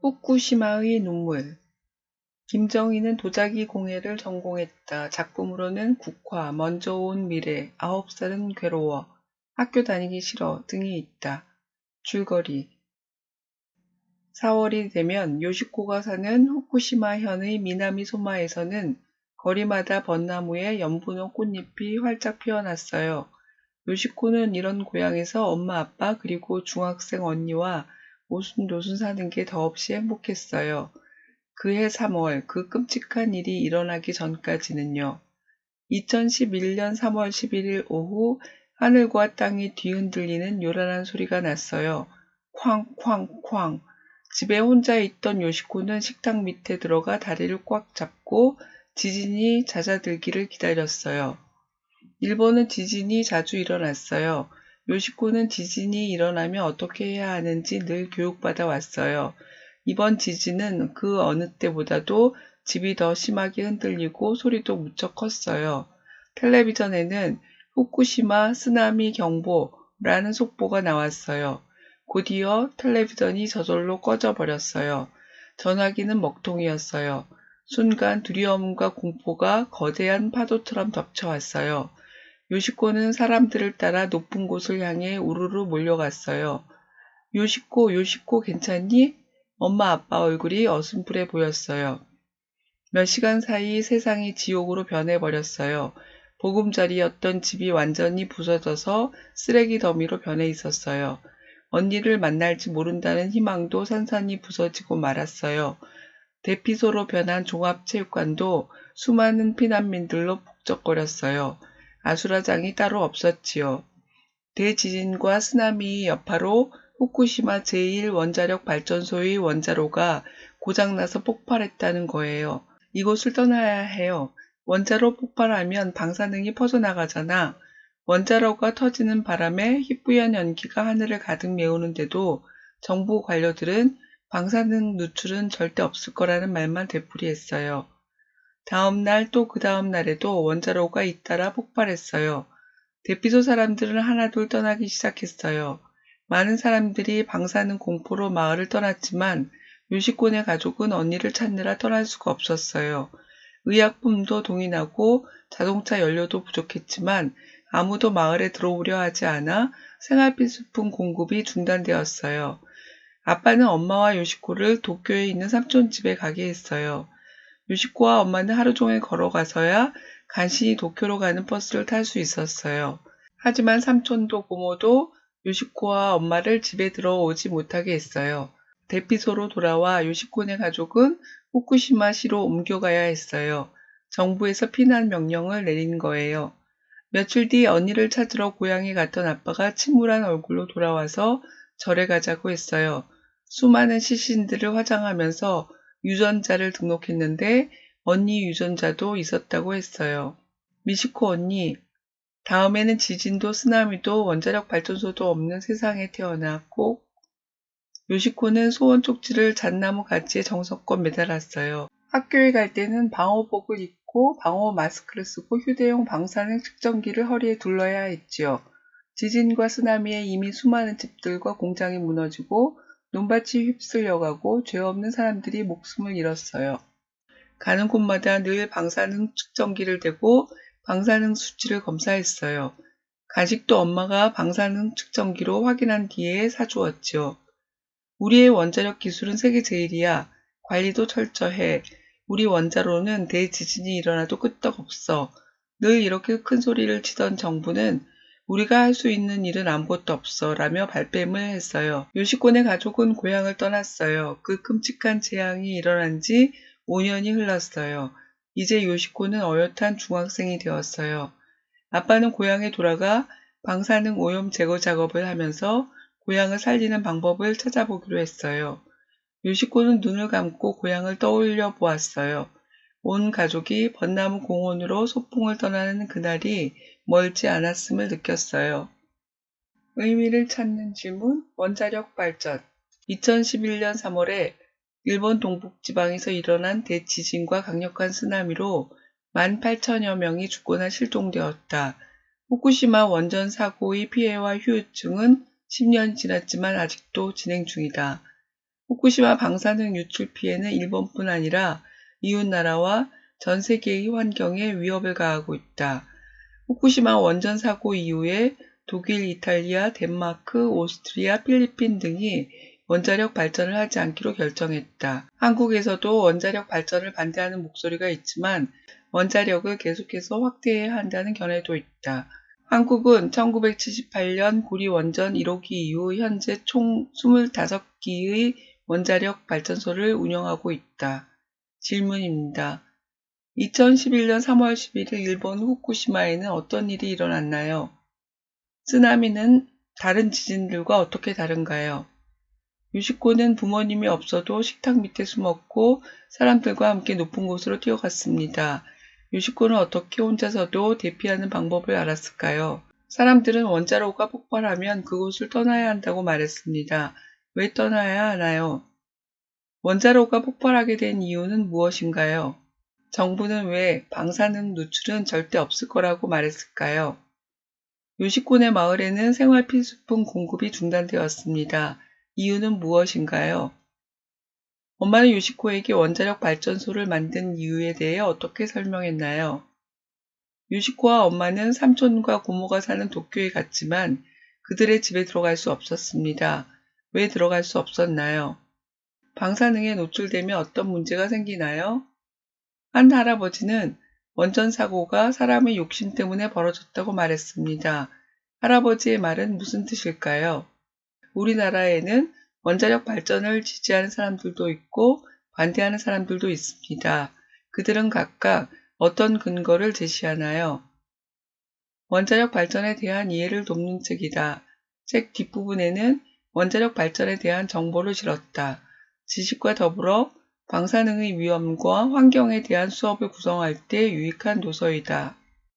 후쿠시마의 눈물. 김정희는 도자기 공예를 전공했다. 작품으로는 국화, 먼저 온 미래, 9살은 괴로워, 학교 다니기 싫어 등이 있다. 줄거리. 4월이 되면 요시코가 사는 후쿠시마현의 미나미 소마에서는 거리마다 벚나무에 연분홍 꽃잎이 활짝 피어났어요. 요시코는 이런 고향에서 엄마 아빠 그리고 중학생 언니와 오순도순 사는 게 더없이 행복했어요. 그해 3월 그 끔찍한 일이 일어나기 전까지는요. 2011년 3월 11일 오후 하늘과 땅이 뒤흔들리는 요란한 소리가 났어요. 쾅쾅쾅. 집에 혼자 있던 요시코는 식탁 밑에 들어가 다리를 꽉 잡고 지진이 잦아들기를 기다렸어요. 일본은 지진이 자주 일어났어요. 요시코는 지진이 일어나면 어떻게 해야 하는지 늘 교육받아 왔어요. 이번 지진은 그 어느 때보다도 집이 더 심하게 흔들리고 소리도 무척 컸어요. 텔레비전에는 후쿠시마 쓰나미 경보라는 속보가 나왔어요. 곧이어 텔레비전이 저절로 꺼져버렸어요. 전화기는 먹통이었어요. 순간 두려움과 공포가 거대한 파도처럼 덮쳐왔어요. 요시코는 사람들을 따라 높은 곳을 향해 우르르 몰려갔어요. 요시코, 요시코 괜찮니? 엄마 아빠 얼굴이 어슴푸레 보였어요. 몇 시간 사이 세상이 지옥으로 변해버렸어요. 보금자리였던 집이 완전히 부서져서 쓰레기 더미로 변해 있었어요. 언니를 만날지 모른다는 희망도 산산이 부서지고 말았어요. 대피소로 변한 종합체육관도 수많은 피난민들로 북적거렸어요. 아수라장이 따로 없었지요. 대지진과 쓰나미의 여파로 후쿠시마 제1원자력 발전소의 원자로가 고장나서 폭발했다는 거예요. 이곳을 떠나야 해요. 원자로 폭발하면 방사능이 퍼져나가잖아. 원자로가 터지는 바람에 희뿌연 연기가 하늘을 가득 메우는데도 정부 관료들은 방사능 누출은 절대 없을 거라는 말만 되풀이했어요. 다음 날 또 그 다음 날에도 원자로가 잇따라 폭발했어요. 대피소 사람들은 하나둘 떠나기 시작했어요. 많은 사람들이 방사능 공포로 마을을 떠났지만 요시코네 가족은 언니를 찾느라 떠날 수가 없었어요. 의약품도 동이 나고 자동차 연료도 부족했지만 아무도 마을에 들어오려 하지 않아 생활필수품 공급이 중단되었어요. 아빠는 엄마와 요시코를 도쿄에 있는 삼촌 집에 가게 했어요. 요시코와 엄마는 하루 종일 걸어가서야 간신히 도쿄로 가는 버스를 탈 수 있었어요. 하지만 삼촌도 고모도 요시코와 엄마를 집에 들어오지 못하게 했어요. 대피소로 돌아와 요시코네 가족은 후쿠시마시로 옮겨가야 했어요. 정부에서 피난 명령을 내린 거예요. 며칠 뒤 언니를 찾으러 고향에 갔던 아빠가 침울한 얼굴로 돌아와서 절에 가자고 했어요. 수많은 시신들을 화장하면서 유전자를 등록했는데 언니 유전자도 있었다고 했어요. 미시코 언니, 다음에는 지진도 쓰나미도 원자력 발전소도 없는 세상에 태어나 꼭 요시코는 소원 쪽지를 잣나무 가지에 정성껏 매달았어요. 학교에 갈 때는 방호복을 입고 방호 마스크를 쓰고 휴대용 방사능 측정기를 허리에 둘러야 했지요. 지진과 쓰나미에 이미 수많은 집들과 공장이 무너지고 논밭이 휩쓸려가고 죄 없는 사람들이 목숨을 잃었어요. 가는 곳마다 늘 방사능 측정기를 대고 방사능 수치를 검사했어요. 간식도 엄마가 방사능 측정기로 확인한 뒤에 사주었지요. 우리의 원자력 기술은 세계 제일이야. 관리도 철저해. 우리 원자로는 대지진이 일어나도 끄떡없어. 늘 이렇게 큰 소리를 치던 정부는 우리가 할 수 있는 일은 아무것도 없어 라며 발뺌을 했어요. 요시코네 가족은 고향을 떠났어요. 그 끔찍한 재앙이 일어난 지 5년이 흘렀어요. 이제 요시코는 어엿한 중학생이 되었어요. 아빠는 고향에 돌아가 방사능 오염 제거 작업을 하면서 고향을 살리는 방법을 찾아보기로 했어요. 요시코는 눈을 감고 고향을 떠올려 보았어요. 온 가족이 벚나무 공원으로 소풍을 떠나는 그날이 멀지 않았음을 느꼈어요. 의미를 찾는 질문, 원자력 발전. 2011년 3월에 일본 동북지방에서 일어난 대지진과 강력한 쓰나미로 18,000여 명이 죽거나 실종되었다. 후쿠시마 원전 사고의 피해와 후유증은 10년이 지났지만 아직도 진행 중이다. 후쿠시마 방사능 유출 피해는 일본뿐 아니라 이웃나라와 전 세계의 환경에 위협을 가하고 있다. 후쿠시마 원전 사고 이후에 독일, 이탈리아, 덴마크, 오스트리아, 필리핀 등이 원자력 발전을 하지 않기로 결정했다. 한국에서도 원자력 발전을 반대하는 목소리가 있지만 원자력을 계속해서 확대해야 한다는 견해도 있다. 한국은 1978년 구리원전 1호기 이후 현재 총 25기의 원자력 발전소를 운영하고 있다. 질문입니다. 2011년 3월 11일 일본 후쿠시마에는 어떤 일이 일어났나요? 쓰나미는 다른 지진들과 어떻게 다른가요? 유시코는 부모님이 없어도 식탁 밑에 숨었고 사람들과 함께 높은 곳으로 뛰어갔습니다. 유시코는 어떻게 혼자서도 대피하는 방법을 알았을까요? 사람들은 원자로가 폭발하면 그곳을 떠나야 한다고 말했습니다. 왜 떠나야 하나요? 원자로가 폭발하게 된 이유는 무엇인가요? 정부는 왜 방사능 누출은 절대 없을 거라고 말했을까요? 요시코네 마을에는 생활 필수품 공급이 중단되었습니다. 이유는 무엇인가요? 엄마는 요시코에게 원자력 발전소를 만든 이유에 대해 어떻게 설명했나요? 요시코와 엄마는 삼촌과 고모가 사는 도쿄에 갔지만 그들의 집에 들어갈 수 없었습니다. 왜 들어갈 수 없었나요? 방사능에 노출되면 어떤 문제가 생기나요? 한 할아버지는 원전 사고가 사람의 욕심 때문에 벌어졌다고 말했습니다. 할아버지의 말은 무슨 뜻일까요? 우리나라에는 원자력 발전을 지지하는 사람들도 있고 반대하는 사람들도 있습니다. 그들은 각각 어떤 근거를 제시하나요? 원자력 발전에 대한 이해를 돕는 책이다. 책 뒷부분에는 원자력 발전에 대한 정보를 실었다. 지식과 더불어 방사능의 위험과 환경에 대한 수업을 구성할 때 유익한 도서이다.